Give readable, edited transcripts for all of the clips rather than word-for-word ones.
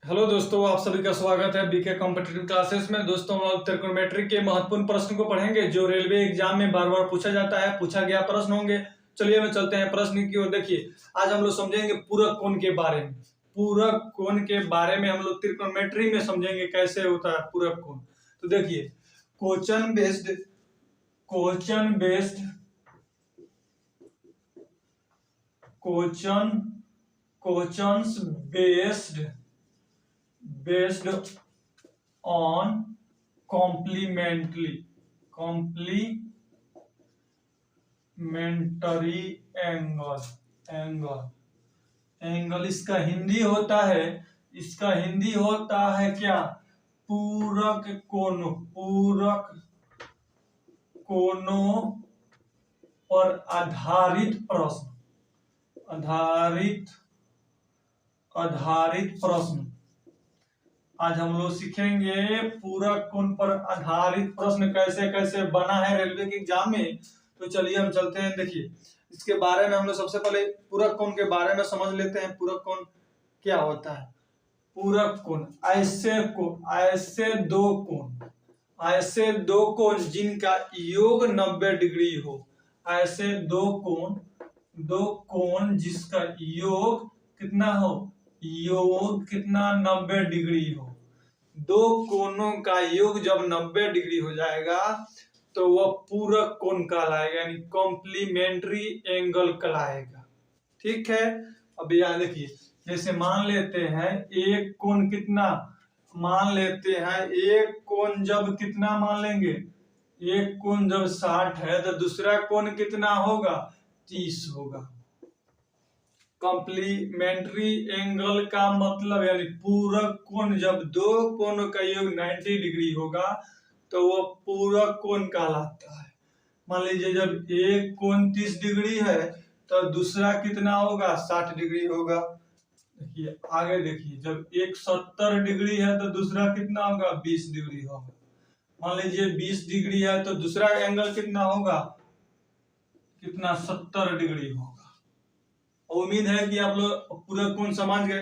Hello दोस्तों, आप सभी का स्वागत है बीके कॉम्पिटिटिव क्लासेस में। दोस्तों, हम लोग त्रिकोणमेट्री के महत्वपूर्ण प्रश्न को पढ़ेंगे जो रेलवे एग्जाम में बार बार पूछा जाता है, पूछा गया प्रश्न होंगे। चलिए हम चलते हैं प्रश्न की ओर। देखिए, आज हम लोग समझेंगे पूरक कोण के बारे में। पूरक कोण के बारे में हम लोग त्रिकोणमेट्री में समझेंगे कैसे होता है पूरक कोण। तो देखिए, question based question based questions based on complementary angle इसका हिंदी होता है क्या? पूरक कोणों पर आधारित प्रश्न। आज हम लोग सीखेंगे पूरक कोण पर आधारित प्रश्न कैसे कैसे बना है रेलवे के एग्जाम में। तो चलिए हम चलते हैं। देखिए, इसके बारे में हम लोग सबसे पहले पूरक कोण के बारे में समझ लेते हैं। पूरक कोण क्या होता है? पूरक कोण ऐसे दो कोण जिनका योग 90 डिग्री हो। ऐसे दो कोण जिसका योग कितना हो? योग कितना? 90 डिग्री हो। दो कोणों का योग जब 90 डिग्री हो जाएगा तो वह पूरक कोण कहलाएगा, यानी कॉम्प्लीमेंट्री एंगल कहलाएगा। ठीक है। अब यहाँ देखिए, जैसे मान लेते हैं एक कोण कितना, एक कोण जब कितना मान लेंगे, एक कोण जब 60 है तो दूसरा कोण कितना होगा? 30 होगा। कॉम्प्लीमेंट्री एंगल का मतलब यानी पूरक कोण, जब दो कोणों का योग 90 डिग्री होगा तो वो पूरक कोण कहलाता है। मान लीजिए जब एक कोण 30 डिग्री है तो दूसरा कितना होगा? 60 डिग्री होगा। देखिए आगे देखिए, जब एक 70 डिग्री है तो दूसरा कितना होगा? 20 डिग्री होगा। मान लीजिए 20 डिग्री है तो दूसरा एंगल कितना होगा? कितना? 70 डिग्री होगा। उम्मीद है कि आप लोग पूरक कोण समझ गए।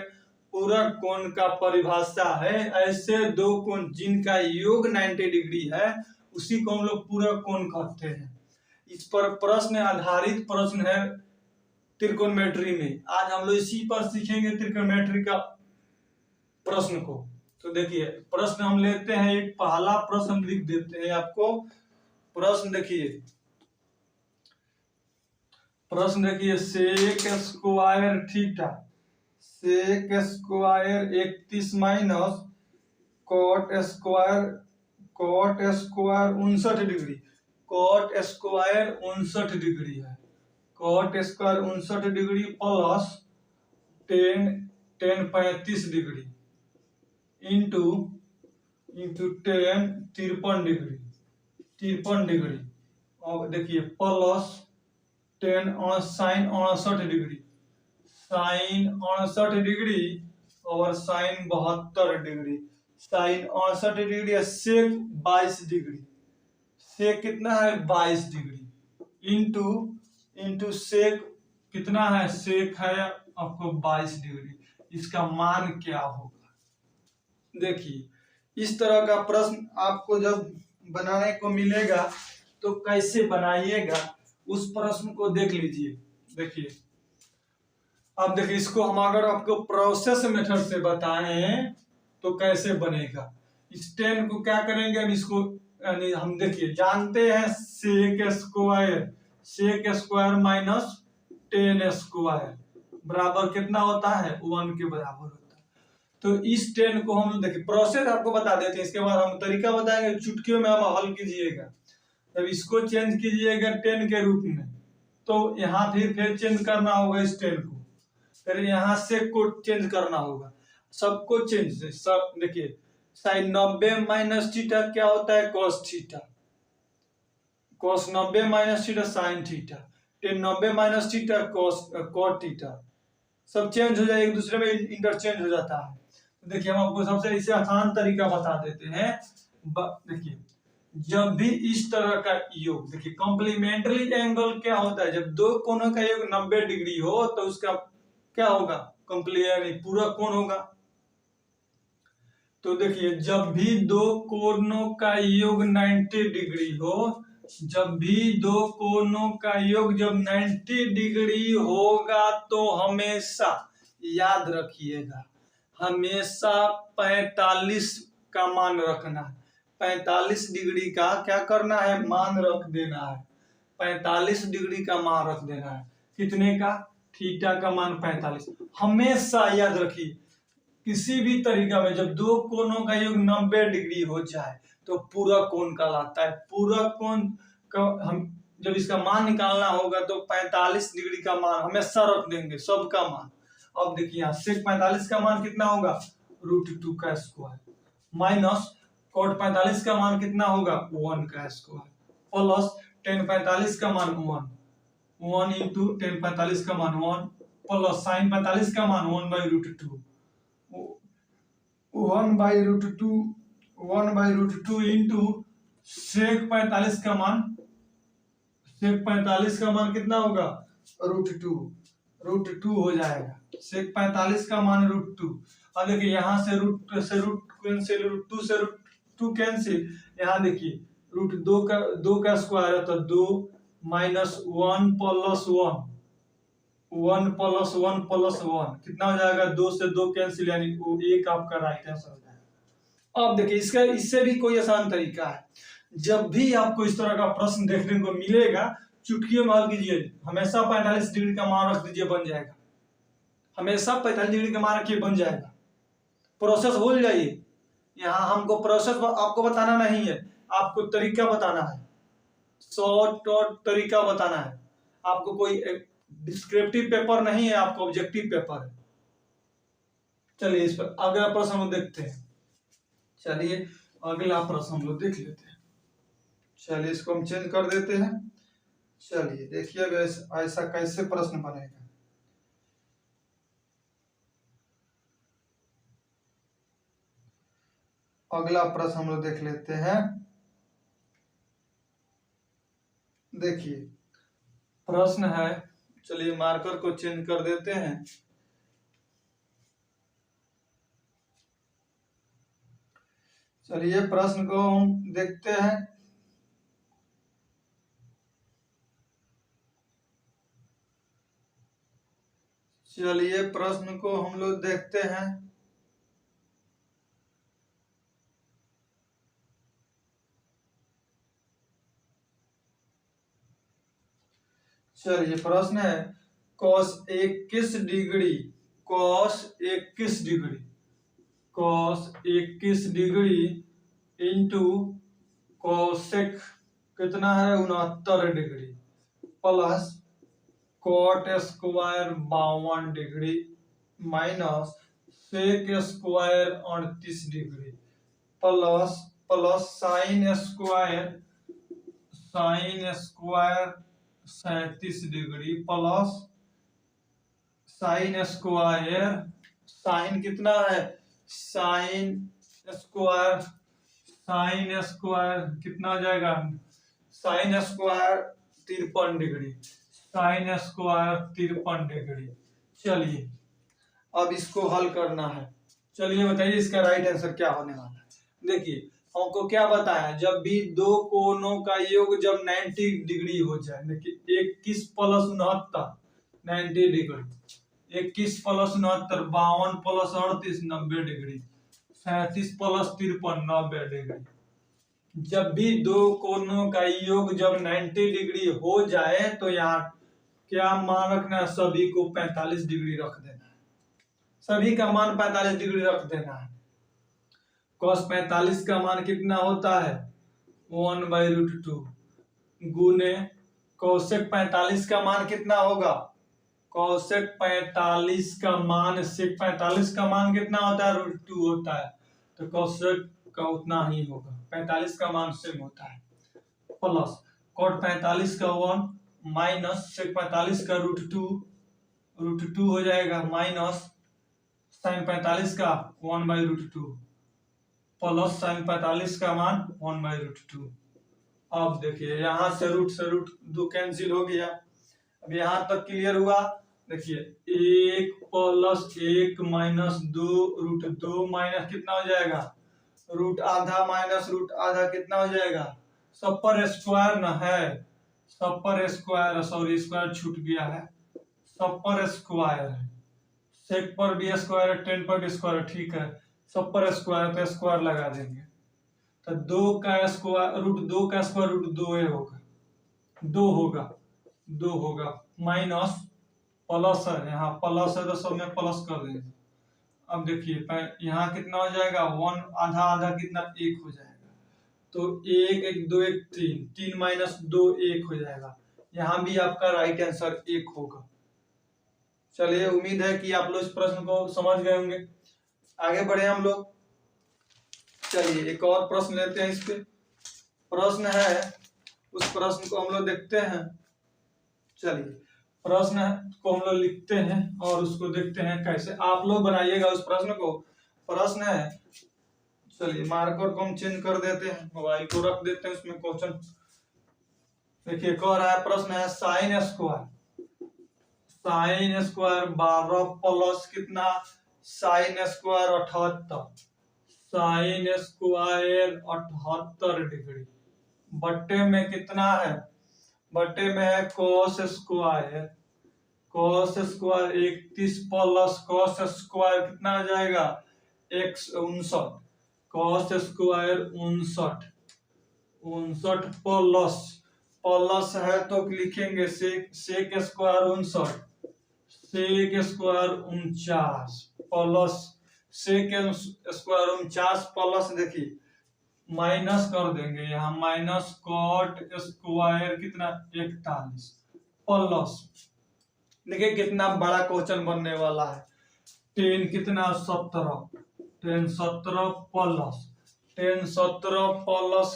पूरक कोण का परिभाषा है ऐसे दो कोण जिनका योग 90 डिग्री है, उसी को हम लोग पूरक कोण कहते हैं। इस पर प्रश्न आधारित प्रश्न है त्रिकोणमेट्री में। आज हम लोग इसी पर सीखेंगे त्रिकोणमेट्री का प्रश्न को। तो देखिए, प्रश्न हम लेते हैं। एक पहला प्रश्न लिख देते हैं आपको। प्रश्न देखिए, sec square theta 31 minus cot square 59 degree. Cot square 59 degree है। Cot square 59 degree plus ten 35 degree into 10 53 degree. और देखिए plus 10 sine 69 degree, sine 69 degree और sine 72 degree. Sine 69 degree sec 22 degree. Sec कितना है? 22 डिग्री इंटू सेक कितना है? सेक है आपको 22 डिग्री। इसका मान क्या होगा? देखिए, इस तरह का प्रश्न आपको जब बनाने को मिलेगा तो कैसे बनाइएगा उस प्रश्न को देख लीजिए। देखिए, अब देखिए, इसको हम अगर आपको प्रोसेस मेथड से बताएं तो कैसे बनेगा। इस 10 को क्या करेंगे हम इसको, यानी हम देखिए जानते हैं सेक स्क्वायर माइनस 10 स्क्वायर बराबर कितना होता है? 1 के बराबर होता है। तो इस 10 को हम देखिए, प्रोसेस आपको बता देते हैं, इसके बाद हम तरीका बताएंगे, चुटकियों में हम हल कीजिएगा। जब इसको चेंज कीजिएगा 10 के रूप में तो यहाँ फिर चेंज करना होगा इस 10 को, फिर यहाँ से को चेंज करना होगा, सबको चेंज। सब देखिए, साइन 90 माइनस थीटा क्या होता है? Cos theta. Cos 90 minus theta sine theta. 90 minus theta cot theta. सब चेंज हो जाए, एक दूसरे में इंटरचेंज हो जाता है। तो देखिए, हम आपको सबसे इसे आसान तरीका बता देते हैं। देखिए, जब भी इस तरह का योग, देखिए कॉम्प्लीमेंट्री एंगल क्या होता है? जब दो कोणों का योग 90 डिग्री हो तो उसका क्या होगा? पूरक कोण होगा। तो देखिए जब भी दो कोणों का योग 90 डिग्री हो, जब भी दो कोणों का योग जब 90 डिग्री होगा तो हमेशा याद रखिएगा, हमेशा 45 का मान रखना है। 45 डिग्री का क्या करना है, मान रख देना है। 45 डिग्री का मान रख देना है। कितने का, थीटा का मान 45। हमेशा याद रखिए किसी भी तरीका में जब दो कोणों का योग 90 डिग्री हो जाए तो पूरा कोण कहलाता है। पूरा कोण का हम जब इसका मान निकालना होगा तो 45 डिग्री का मान हमेशा रख देंगे, सबका मान। अब देखिए यहाँ sec 45 का मान कितना होगा, √2 का स्क्वायर, माइनस cot 45 का मान कितना होगा, 1 का स्क्वायर, प्लस tan 45 का मान 1 इंटू tan 45 का मान 1, प्लस sin 45 का मान 1/√2, 1/√2 इंटू sec 45 का मान, sec 45 का मान कितना होगा, √2 हो जाएगा। sec 45 का मान √2। अब देखिए यहाँ से रूट कैंसिल, √2 से √2 कैंसिल। यहाँ देखिए √2 का स्क्वायर है तो 2 माइनस 1 प्लस 1, 1 प्लस 1 प्लस 1 कितना हो जाएगा, 2 से 2 कैंसिल, यानी वो एक आपका राइट आंसर हो जाएगा। अब देखिए इसका इससे भी कोई आसान तरीका है। जब भी आपको इस तरह का प्रश्न देखने को मिलेगा, चुटकियों में हल कीजिए, हमेशा 45 डिग्री का मान रख दीजिए, बन जाएगा। हमेशा 45 डिग्री का मान रखिए, बन जाएगा। प्रोसेस भूल जाइए, यहाँ हमको प्रोसेस आपको बताना नहीं है, आपको तरीका बताना है, शॉर्ट तरीका बताना है। आपको कोई डिस्क्रिप्टिव पेपर नहीं है, आपको ऑब्जेक्टिव पेपर है। चलिए इस पर अगला प्रश्न हम देखते हैं। चलिए अगला प्रश्न हम लोग देख लेते हैं। चलिए इसको हम चेंज कर देते हैं। चलिए देखिए ऐसा कैसे प्रश्न बनेगा। अगला प्रश्न हम लोग देख लेते हैं। देखिए प्रश्न है, चलिए मार्कर को चेंज कर देते हैं। चलिए प्रश्न को हम देखते हैं। चलिए प्रश्न को हम लोग देखते हैं। चलिए प्रश्न है, cos 21 degree, cos 21 degree, cos 21 degree into cosec कितना है 69 degree, plus cot square 52 degree, minus sec square 38 degree, plus sin square 37 degree, plus sin square, sin कितना है, sin स्क्वायर कितना हो जाएगा, sin square 53 degree, sin square 53 degree. चलिए अब इसको हल करना है। चलिए बताइए इसका राइट आंसर क्या होने वाला है। देखिए हमको क्या बताया, जब भी दो कोणों का योग जब 90 डिग्री हो जाए, देखिए 21 plus 69 90 degree, 21 plus 69 52 plus 38 90 degree, 37 plus 53 90 degree. जब भी दो कोणों का योग जब 90 डिग्री हो जाए तो यहाँ क्या मान रखना है, सभी को 45 डिग्री रख देना है, सभी का मान 45 डिग्री रख देना है। cos 45 का मान कितना होता है 1/√2 गुने cosec 45 का मान कितना होगा, cosec 45 का मान sec 45 का मान कितना होता है √2 होता है, तो cosec का उतना ही होगा, 45 का मान सेम होता है, प्लस cot 45 का 1 माइनस sec 45 का √2 हो जाएगा, माइनस sin 45 का 1/√2 प्लस sin 45 का मान 1/√2। अब देखिए यहाँ से रूट 2 कैंसिल हो गया। अब यहाँ तक क्लियर हुआ। देखिए 1+1 - 2 √2 माइनस कितना हो जाएगा, रूट आधा माइनस रूट आधा कितना हो जाएगा, सब पर स्क्वायर ना है, सब पर स्क्वायर, सॉरी स्क्वायर छूट गया है, सब पर स्क्वायर है, सेक पर भी स्क्वायर है, टेन पर भी स्क्वायर, ठीक है, सब पर स्क्वायर तो स्क्वायर लगा देंगे। तो 2 का स्क्वायर रूट 2 होगा, 2 होगा माइनस प्लस है, यहाँ प्लस है तो सब में प्लस कर देंगे। अब देखिए यहाँ कितना हो जाएगा, 1 आधा आधा कितना 1 हो जाएगा, तो 1 1 2 1 3, 3 माइनस 2 1 हो जाएगा। यहाँ भी आपका राइट आंसर 1 होगा। चलिए उम्मीद है कि आप लोग इस प्रश्न को समझ गए होंगे। आगे बढ़े हम लोग, चलिए एक और प्रश्न लेते हैं। इस पे प्रश्न है, उस प्रश्न को हम लोग देखते हैं। चलिए प्रश्न को हम लोग लिखते हैं और उसको देखते हैं कैसे आप लोग बनाइएगा उस प्रश्न को। प्रश्न है, चलिए मार्कर को हम चेंज कर देते हैं, मोबाइल को रख देते हैं उसमें क्वेश्चन। देखिए कह रहा है, प्रश्न है साइन स्क्वायर 12 प्लस कितना, sine square 78, sine square 78 degree बट्टे में कितना है, बट्टे में है cos square 31 plus cos square कितना हो जाएगा 59, कॉस स्क्वायर 59 प्लस है तो लिखेंगे sec square 59, sec square 49 plus sec square 49 plus देखिए माइनस कर देंगे, यहाँ माइनस कॉट स्क्वायर कितना 41 प्लस, देखिए कितना बड़ा क्वेश्चन बनने वाला है, 10 कितना 17, 10 17 प्लस 10 17 प्लस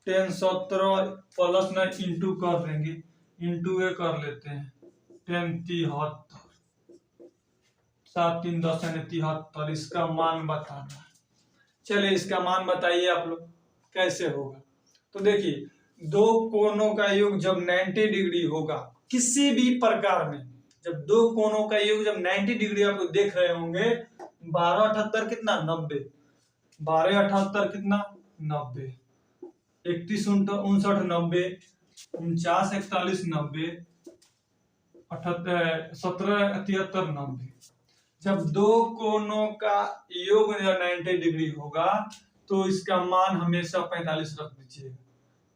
10 17 प्लस ना इंटू कर देंगे, इंटू ए कर लेते हैं, 10 73, 7 3 10 73, इसका मान बताना है। चलिए इसका मान बताइए आप लोग कैसे होगा। तो देखिए दो कोनों का योग जब 90 डिग्री होगा किसी भी प्रकार में, जब दो कोनों का योग जब 90 डिग्री आप लोग देख रहे होंगे, 12 78 कितना 90, 12 78 कितना 90, 31 59 90, 49 41 90, 17 73 90। जब दो कोनों का योग 90 डिग्री होगा तो इसका मान हमेशा 45 रख दीजिएगा।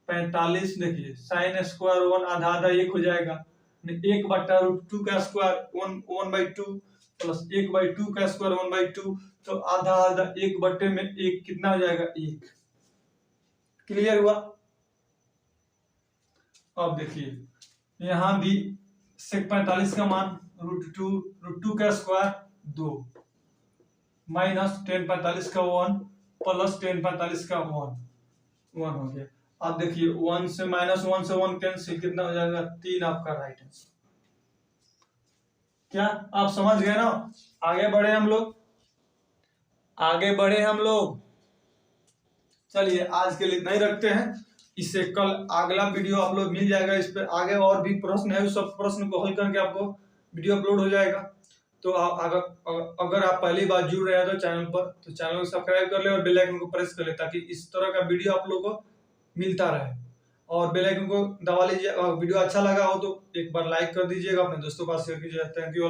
45 देखिए साइन स्क्वायर 1 आधा आधा 1 हो जाएगा, 1/√2 का स्क्वायर 1/2 प्लस 1/2 का स्क्वायर 1/2, तो आधा आधा 1/1 कितना हो जाएगा 1। क्लियर हुआ। अब देखिए यहाँ भी सेक 45 का मान √2 का स्क्वायर 2 माइनस 10 45 का 1 प्लस 10 45 का 1 हो गया। अब देखिए 1 से -1 कैंसिल, कितना हो जाएगा 3, आपका राइट आंसर। क्या आप समझ गए ना। आगे बढ़े हम लोग, चलिए आज के लिए इतना ही रखते हैं। इससे कल अगला वीडियो आप लोग मिल जाएगा, इस पे आगे और भी प्रश्न है, उस सब प्रश्न को हल करके आपको वीडियो अपलोड हो जाएगा। तो अगर आप पहली बार जुड़ रहे हैं तो चैनल को सब्सक्राइब कर ले और बेल आइकन को प्रेस कर ले, ताकि इस तरह का वीडियो आप लोगों को मिलता रहे। और बेल आइकन को दबा लीजिए। वीडियो अच्छा लगा हो तो एक बार लाइक कर दीजिएगा, अपने दोस्तों के पास शेयर कीजिएगा। Thank you.